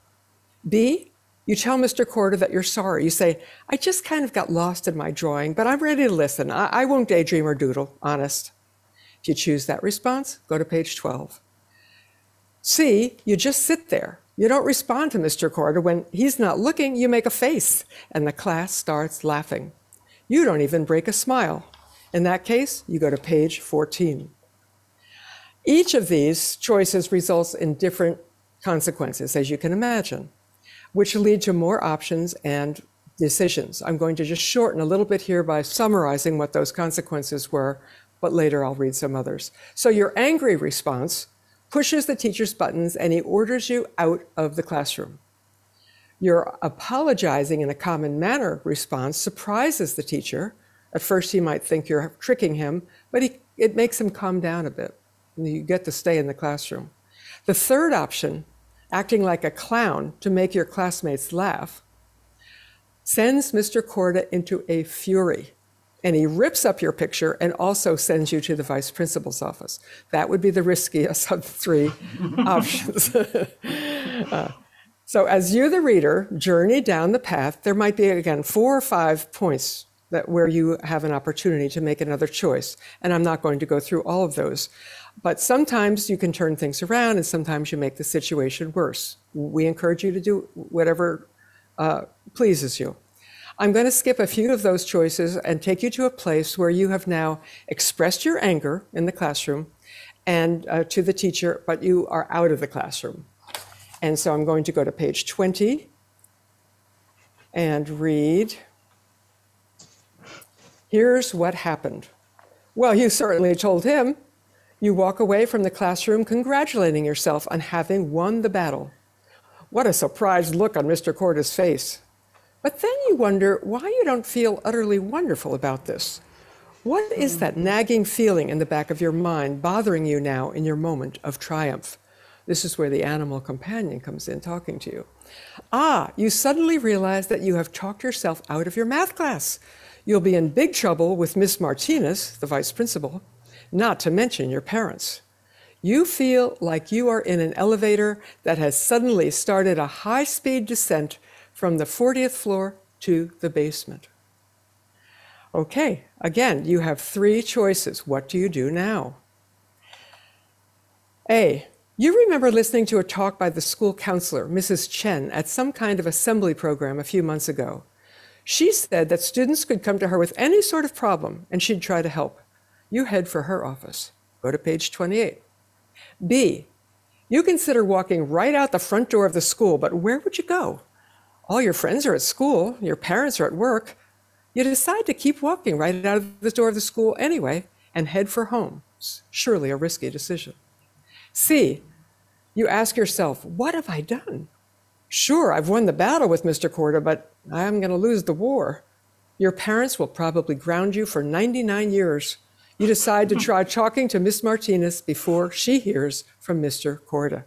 B, you tell Mr. Korda that you're sorry. You say, I just kind of got lost in my drawing, but I'm ready to listen. I won't daydream or doodle, honest. If you choose that response, go to page 12. C, you just sit there. You don't respond to Mr. Korda. When he's not looking, you make a face, and the class starts laughing. You don't even break a smile. In that case, you go to page 14. Each of these choices results in different consequences, as you can imagine, which lead to more options and decisions. I'm going to just shorten a little bit here by summarizing what those consequences were, but later I'll read some others. So your angry response pushes the teacher's buttons and he orders you out of the classroom. Your apologizing in a common manner response surprises the teacher. At first he might think you're tricking him, but it makes him calm down a bit. And you get to stay in the classroom. The third option, acting like a clown to make your classmates laugh, sends Mr. Korda into a fury. And he rips up your picture and also sends you to the vice principal's office. That would be the riskiest of the three options. So as you, the reader, journey down the path, there might be, again, 4 or 5 points where you have an opportunity to make another choice. And I'm not going to go through all of those. But sometimes you can turn things around and sometimes you make the situation worse. We encourage you to do whatever pleases you. I'm going to skip a few of those choices and take you to a place where you have now expressed your anger in the classroom and to the teacher, but you are out of the classroom. And so I'm going to go to page 20 and read, here's what happened. Well, you certainly told him. You walk away from the classroom congratulating yourself on having won the battle. What a surprised look on Mr. Korda's face. But then you wonder why you don't feel utterly wonderful about this. What is that nagging feeling in the back of your mind bothering you now in your moment of triumph? This is where the animal companion comes in talking to you. You suddenly realize that you have talked yourself out of your math class. You'll be in big trouble with Miss Martinez, the vice principal, not to mention your parents. You feel like you are in an elevator that has suddenly started a high-speed descent from the 40th floor to the basement. Okay, again, you have 3 choices. What do you do now? A, you remember listening to a talk by the school counselor, Mrs. Chen, at some kind of assembly program a few months ago. She said that students could come to her with any sort of problem and she'd try to help. You head for her office. Go to page 28. B, you consider walking right out the front door of the school, but where would you go? All your friends are at school, your parents are at work. You decide to keep walking right out of the door of the school anyway and head for home. Surely a risky decision. C, you ask yourself, what have I done? Sure, I've won the battle with Mr. Korda, but I'm going to lose the war. Your parents will probably ground you for 99 years. You decide to try talking to Miss Martinez before she hears from Mr. Korda.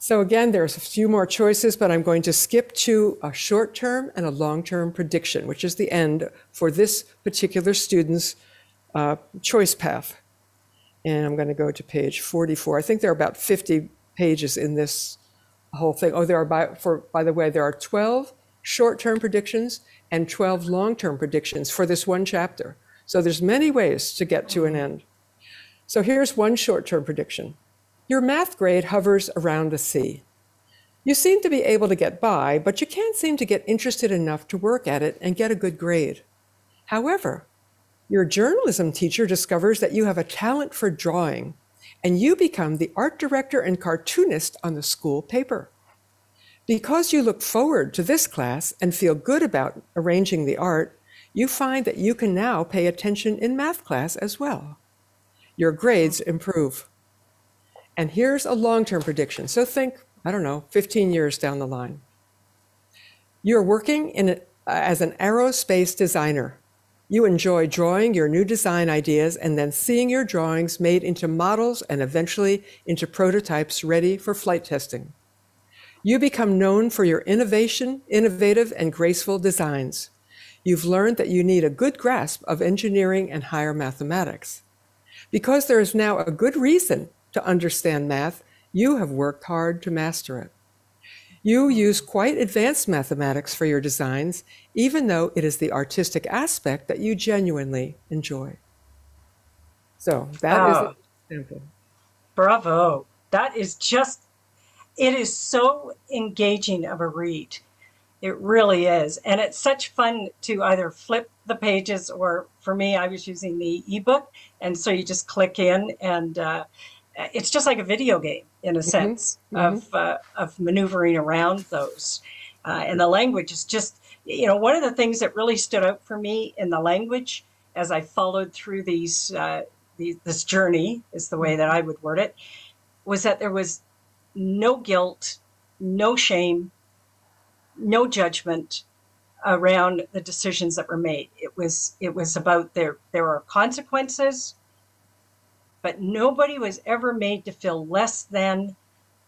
So again, there's a few more choices, but I'm going to skip to a short-term and a long-term prediction, which is the end for this particular student's choice path. And I'm going to go to page 44. I think there are about 50 pages in this whole thing. Oh, there are, by the way, there are 12 short-term predictions and 12 long-term predictions for this one chapter. So there's many ways to get to an end. So here's one short-term prediction. Your math grade hovers around a C. You seem to be able to get by, but you can't seem to get interested enough to work at it and get a good grade. However, your journalism teacher discovers that you have a talent for drawing, and you become the art director and cartoonist on the school paper. Because you look forward to this class and feel good about arranging the art, you find that you can now pay attention in math class as well. Your grades improve. And here's a long-term prediction. So think, I don't know, 15 years down the line. You're working as an aerospace designer. You enjoy drawing your new design ideas and then seeing your drawings made into models and eventually into prototypes ready for flight testing. You become known for your innovative and graceful designs. You've learned that you need a good grasp of engineering and higher mathematics. Because there is now a good reason to understand math, you have worked hard to master it. You use quite advanced mathematics for your designs, even though it is the artistic aspect that you genuinely enjoy. So that is an example. Bravo. That is just, it is so engaging of a read. It really is. And it's such fun to either flip the pages, or for me, I was using the ebook. And so you just click in, and it's just like a video game in a sense of maneuvering around those. And the language is just, one of the things that really stood out for me in the language as I followed through this journey, is the way that I would word it, was that there was no guilt, no shame, no judgment around the decisions that were made. It was about there are consequences, but nobody was ever made to feel less than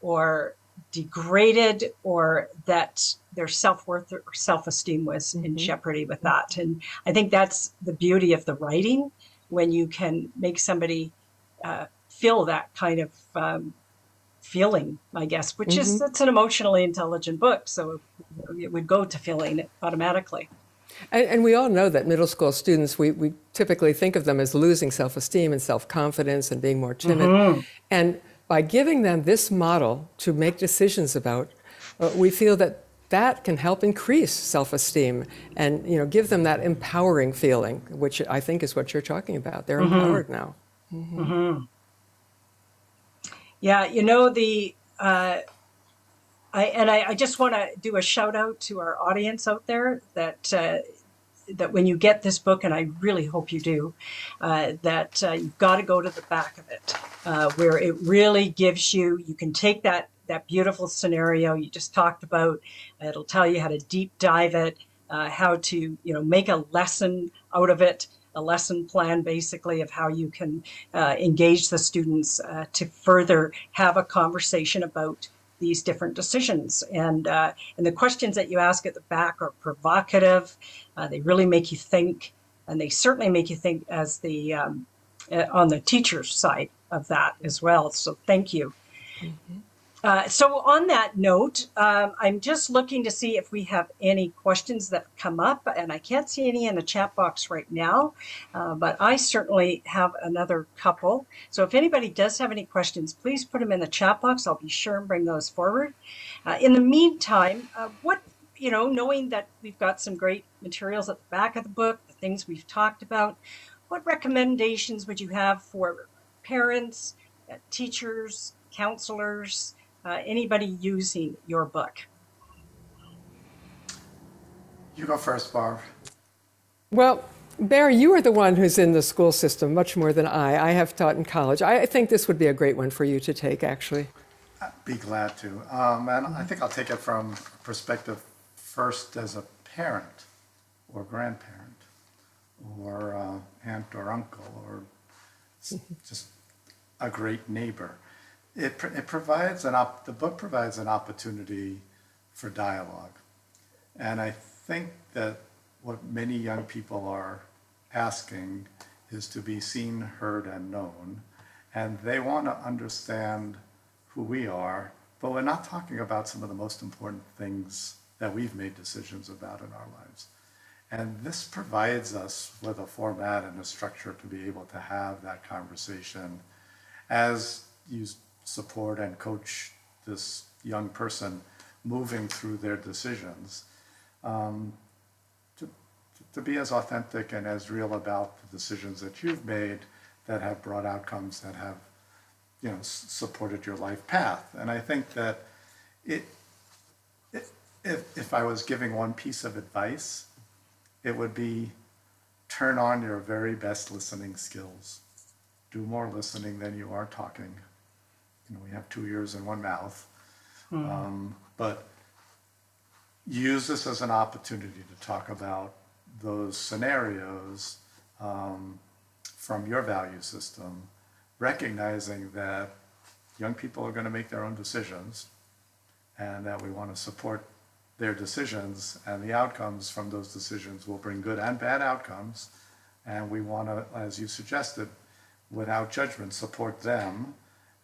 or degraded, or that their self-worth or self-esteem was in jeopardy with that. And I think that's the beauty of the writing, when you can make somebody feel that kind of feeling, I guess, which is, it's an emotionally intelligent book, so it would go to feeling it automatically. And we all know that middle school students, we typically think of them as losing self-esteem and self-confidence and being more timid. And by giving them this model to make decisions about, we feel that that can help increase self-esteem and give them that empowering feeling, which I think is what you're talking about. They're empowered now. Yeah, I just want to do a shout out to our audience out there that when you get this book, and I really hope you do, that you've got to go to the back of it, where it really gives you can take that beautiful scenario you just talked about. It'll tell you how to deep dive it, how to make a lesson out of it, a lesson plan basically of how you can engage the students to further have a conversation about these different decisions. And the questions that you ask at the back are provocative. They really make you think, and they certainly make you think as on the teacher's side of that as well. So thank you. So on that note, I'm just looking to see if we have any questions that come up, and I can't see any in the chat box right now, but I certainly have another couple. So if anybody does have any questions, please put them in the chat box. I'll be sure and bring those forward. In the meantime, knowing that we've got some great materials at the back of the book, the things we've talked about, what recommendations would you have for parents, teachers, counselors, anybody using your book? You go first, Barb. Well, Barry, you are the one who's in the school system much more than I. I have taught in college. I think this would be a great one for you to take, actually. I'd be glad to. And I think I'll take it from perspective first as a parent or grandparent or aunt or uncle or just a great neighbor. it provides the book provides an opportunity for dialogue. And I think that what many young people are asking is to be seen, heard, and known. And they want to understand who we are, but we're not talking about some of the most important things that we've made decisions about in our lives. And this provides us with a format and a structure to be able to have that conversation as you support and coach this young person moving through their decisions, to be as authentic and as real about the decisions that you've made that have brought outcomes that have, supported your life path. And I think that if I was giving one piece of advice, it would be turn on your very best listening skills. Do more listening than you are talking. We have 2 ears and 1 mouth. But use this as an opportunity to talk about those scenarios from your value system, recognizing that young people are going to make their own decisions and that we want to support their decisions, and the outcomes from those decisions will bring good and bad outcomes. And we want to, as you suggested, without judgment, support them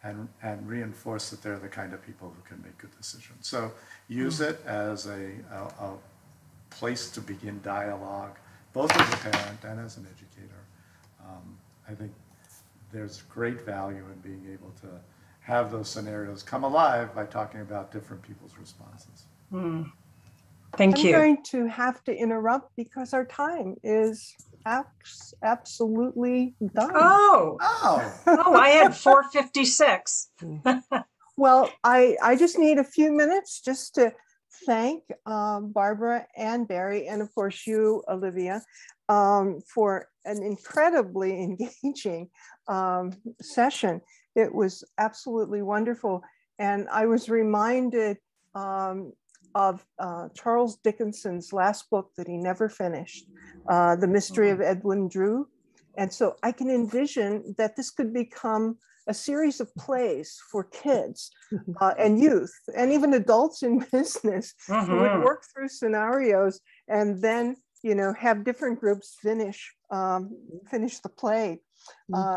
and reinforce that they're the kind of people who can make good decisions. So use it as a place to begin dialogue, both as a parent and as an educator. I think there's great value in being able to have those scenarios come alive by talking about different people's responses. Thank you. I'm going to have to interrupt because our time is absolutely done. Oh, I had 4:56. Well, I just need a few minutes just to thank Barbara and Barry, and of course you, Olivia, for an incredibly engaging session. It was absolutely wonderful. And I was reminded of Charles Dickinson's last book that he never finished, The Mystery of Edwin Drood. And so I can envision that this could become a series of plays for kids and youth and even adults in business who would work through scenarios and then, have different groups finish the play.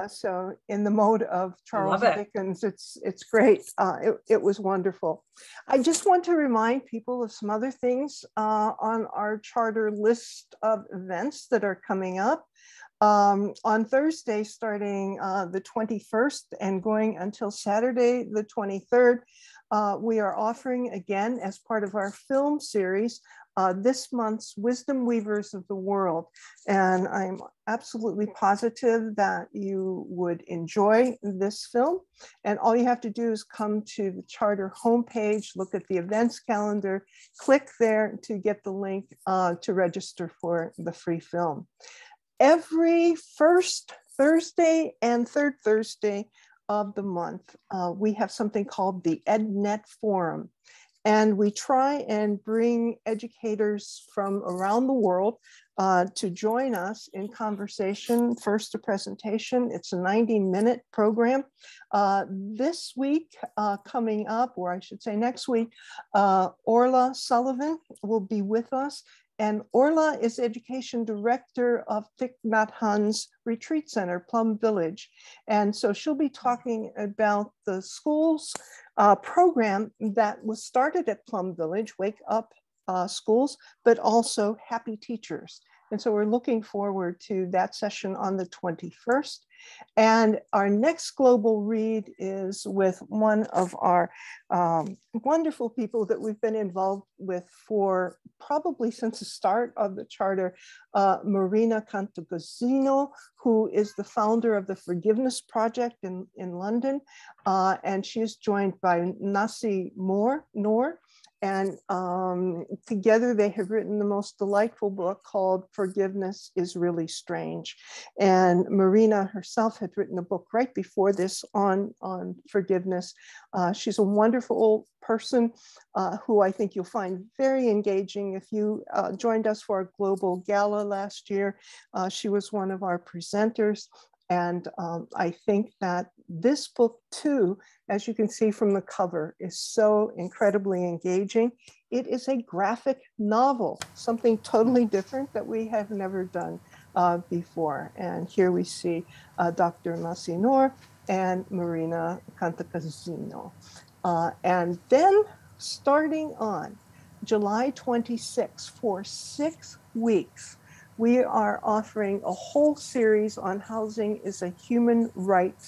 So in the mode of Charles Dickens, it's great. It was wonderful. I just want to remind people of some other things on our charter list of events that are coming up. On Thursday, starting the 21st and going until Saturday, the 23rd, we are offering again as part of our film series, this month's Wisdom Weavers of the World. And I'm absolutely positive that you would enjoy this film. And all you have to do is come to the charter homepage, look at the events calendar, click there to get the link to register for the free film. Every first Thursday and third Thursday of the month, we have something called the EdNet Forum. And we try and bring educators from around the world to join us in conversation, first a presentation. It's a 90-minute program. This week coming up, or I should say next week, Orla Sullivan will be with us. And Orla is Education Director of Thich Nhat Hanh's Retreat Center, Plum Village. And so she'll be talking about the school's program that was started at Plum Village, Wake Up Schools, but also Happy Teachers. And so we're looking forward to that session on the 21st. And our next global read is with one of our wonderful people that we've been involved with for probably since the start of the charter, Marina Cantacuzino, who is the founder of the Forgiveness Project in London. And she is joined by Nasi Noor. And together they have written the most delightful book called Forgiveness is Really Strange. And Marina herself had written a book right before this on forgiveness. She's a wonderful person who I think you'll find very engaging. If you joined us for our global gala last year, she was one of our presenters. And I think that this book too, as you can see from the cover, is so incredibly engaging. It is a graphic novel, something totally different that we have never done before. And here we see Dr. Massinor and Marina Cantacasino. And then starting on July 26th, for 6 weeks, we are offering a whole series on housing is a human right.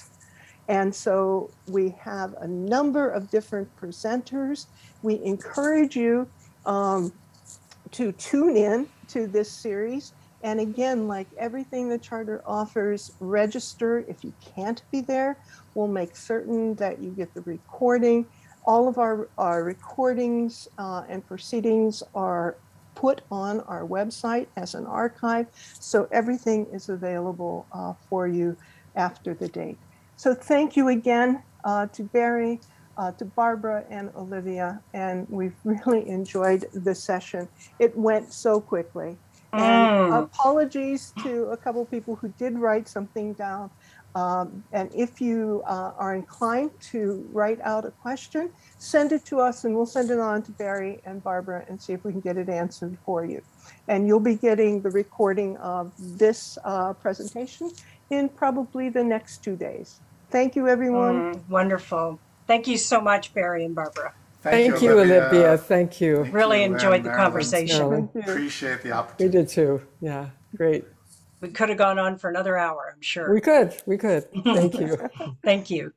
And so we have a number of different presenters. We encourage you to tune in to this series. And again, like everything the Charter offers, register. If you can't be there, we'll make certain that you get the recording. All of our recordings and proceedings are put on our website as an archive. So everything is available for you after the date. So thank you again to Barry, to Barbara and Olivia. And we've really enjoyed this session. It went so quickly. And apologies to a couple of people who did write something down. And if you are inclined to write out a question, send it to us and we'll send it on to Barry and Barbara and see if we can get it answered for you. And you'll be getting the recording of this presentation in probably the next 2 days. Thank you, everyone. Wonderful. Thank you so much, Barry and Barbara. Thank you, Olivia. Thank you. Really enjoyed the conversation. Appreciate the We opportunity. did too. Yeah, great. We could have gone on for another hour, I'm sure. We could. Thank you. Thank you.